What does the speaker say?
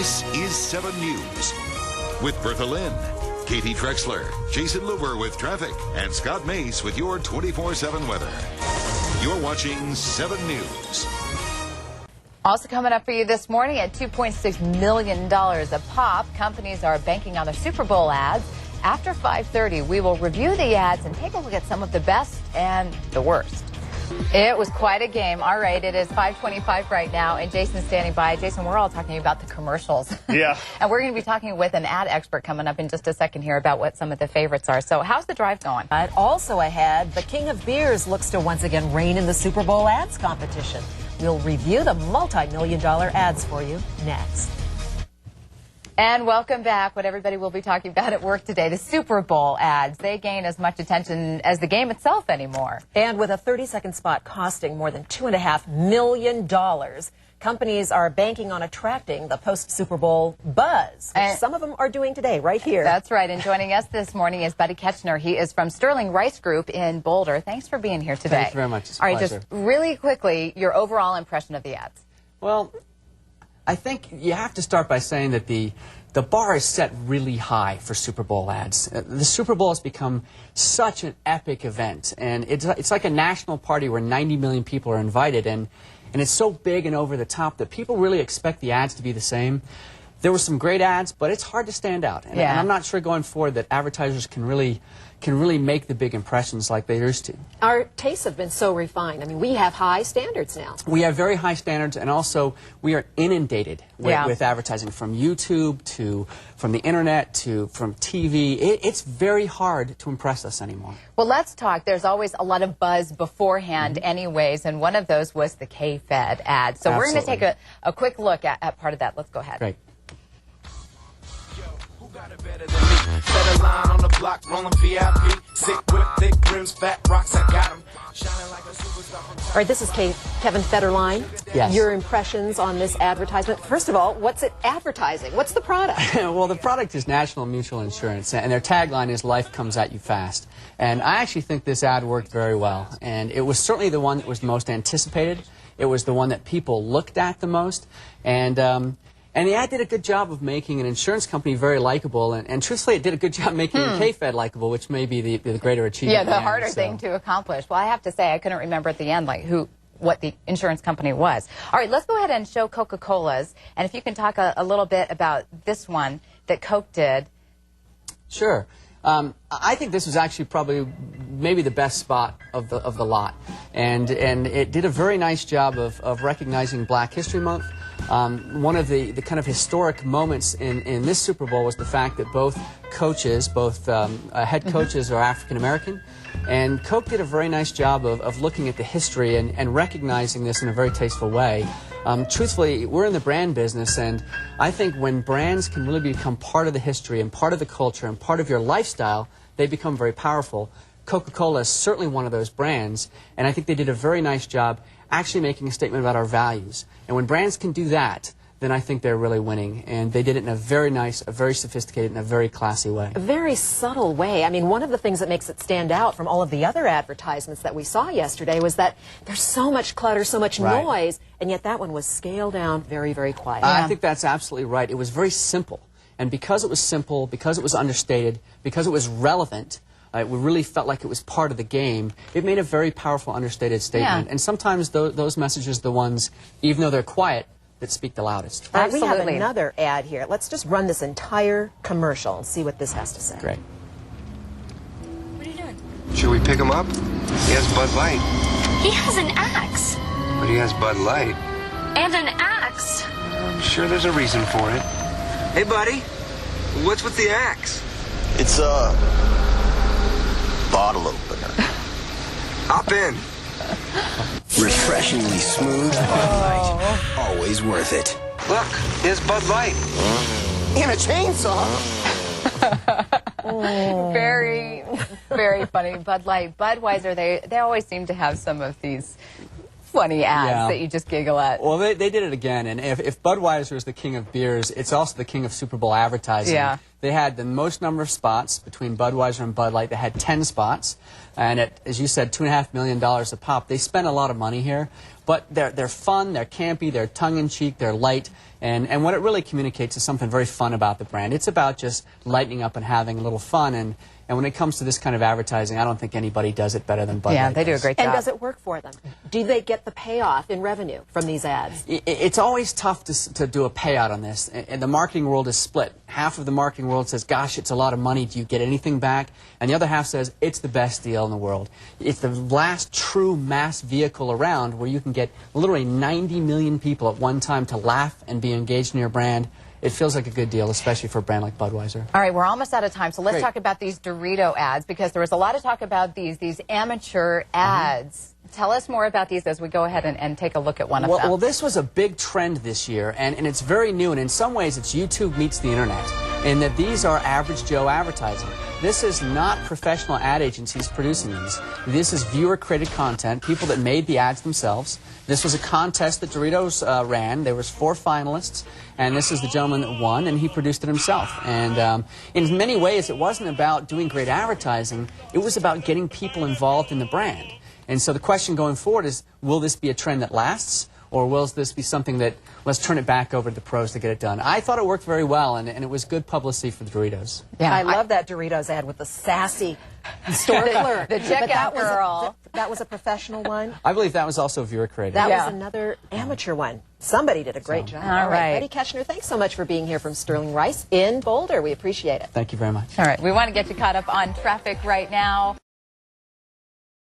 This is 7 News with Bertha Lynn, Katie Trexler, Jason Luber with traffic, and Scott Mace with your 24/7 weather. You're watching 7 News. Also coming up for you this morning at $2.6 million a pop, companies are banking on their Super Bowl ads. After 5:30, we will review the ads and take a look at some of the best and the worst. It was quite a game. All right, it is 5:25 right now, and Jason's standing by. Jason, we're all talking about the commercials. Yeah. And we're going to be talking with an ad expert coming up in just a second here about what some of the favorites are. So how's the drive going? Also ahead, the king of beers looks to once again reign in the Super Bowl ads competition. We'll review the multi-million-dollar ads for you next. And welcome back. What everybody will be talking about at work today, the Super Bowl ads. They gain as much attention as the game itself anymore. And with a 30-second spot costing more than $2.5 million, companies are banking on attracting the post-Super Bowl buzz, which some of them are doing today, right here. That's right. And joining us this morning is Buddy Ketchner. He is from Sterling Rice Group in Boulder. Thanks for being here today. Thank you very much. It's a All right, pleasure. just really quickly, your overall impression of the ads. Well, I think you have to start by saying that the bar is set really high for Super Bowl ads. The Super Bowl has become such an epic event, and it's like a national party where 90 million people are invited, and it's so big and over the top that people really expect the ads to be the same. There were some great ads, but it's hard to stand out, and I'm not sure going forward that advertisers can really make the big impressions like they used to. Our tastes have been so refined. I mean, we have high standards now. We have very high standards, and also we are inundated with advertising from YouTube to from the internet to from TV. It's very hard to impress us anymore. Well, let's talk. There's always a lot of buzz beforehand anyways, and one of those was the K-Fed ad. So we're going to take a quick look at part of that. Let's go ahead. Great. Better line on the block, rolling VIP, sick whip, thick rims, fat rocks, I got 'em. Shining like a superstar. All right, this is Kevin Federline. Yes. Your impressions on this advertisement. First of all, what's it advertising? What's the product? Well, the product is National Mutual Insurance, and their tagline is "Life comes at you fast." And I actually think this ad worked very well, and it was certainly the one that was most anticipated. It was the one that people looked at the most, and the ad did a good job of making an insurance company very likable, and truthfully, it did a good job making K-Fed likable, which may be the greater achievement. Yeah, the harder thing to accomplish. Well, I have to say, I couldn't remember at the end what the insurance company was. All right, let's go ahead and show Coca-Cola's, and if you can talk a little bit about this one that Coke did. Sure. I think this was actually probably maybe the best spot of the lot, and it did a very nice job of recognizing Black History Month. One of the kind of historic moments in this Super Bowl was the fact that both coaches, head coaches, are African American, and Coke did a very nice job of looking at the history and recognizing this in a very tasteful way. Truthfully, we're in the brand business, and I think when brands can really become part of the history and part of the culture and part of your lifestyle, they become very powerful. Coca-Cola is certainly one of those brands, and I think they did a very nice job actually making a statement about our values. And when brands can do that, then I think they're really winning. And they did it in a very nice, a very sophisticated, and a very classy way. A very subtle way. I mean, one of the things that makes it stand out from all of the other advertisements that we saw yesterday was that there's so much clutter, so much noise, and yet that one was scaled down very, very quiet. I think that's absolutely right. It was very simple. And because it was simple, because it was understated, because it was relevant, it really felt like it was part of the game. It made a very powerful, understated statement. And sometimes those messages are the ones, even though they're quiet, that speak the loudest. All right, we have another ad here. Let's just run this entire commercial and see what this has to say. Great. What are you doing? Should we pick him up? He has Bud Light. He has an axe. But he has Bud Light. And an axe. I'm sure there's a reason for it. Hey, buddy. What's with the axe? It's a bottle opener. Hop in. Refreshingly smooth Bud Light. Always worth it. Look, here's Bud Light. And a chainsaw. Very, very funny. Bud Light, Budweiser, they always seem to have some of these funny ads Yeah. that you just giggle at. Well, they did it again, and if Budweiser is the king of beers, it's also the king of Super Bowl advertising. Yeah. They had the most number of spots between Budweiser and Bud Light. They had 10 spots, and at, as you said, $2.5 million a pop. They spent a lot of money here, but they're fun, they're campy, they're tongue-in-cheek, they're light, and what it really communicates is something very fun about the brand. It's about just lightening up and having a little fun, and when it comes to this kind of advertising, I don't think anybody does it better than Bud Light. Yeah, they do a great job. And does it work for them? Do they get the payoff in revenue from these ads? It's always tough to do a payout on this, and the marketing world is split. Half of the marketing world says, gosh, it's a lot of money, do you get anything back? And the other half says, it's the best deal in the world. It's the last true mass vehicle around where you can get literally 90 million people at one time to laugh and be engaged in your brand. It feels like a good deal, especially for a brand like Budweiser. All right, we're almost out of time, so let's Great. talk about these Dorito ads, because there was a lot of talk about these amateur ads. Tell us more about these as we go ahead and take a look at one of them. Well, this was a big trend this year, and it's very new, and in some ways it's YouTube meets the internet, in that these are average Joe advertising. This is not professional ad agencies producing these. This is viewer-created content, people that made the ads themselves. This was a contest that Doritos ran. There was 4 finalists, and this is the gentleman that won, and he produced it himself. And in many ways, it wasn't about doing great advertising. It was about getting people involved in the brand. And so the question going forward is, will this be a trend that lasts, or will this be something that, let's turn it back over to the pros to get it done? I thought it worked very well, and it was good publicity for the Doritos. Yeah, I love that Doritos ad with the sassy store clerk. The checkout girl. That was a professional one. I believe that was also viewer-created. That was another amateur one. Somebody did a great job. All right. Betty Ketchner, thanks so much for being here from Sterling Rice in Boulder. We appreciate it. Thank you very much. All right, we want to get you caught up on traffic right now.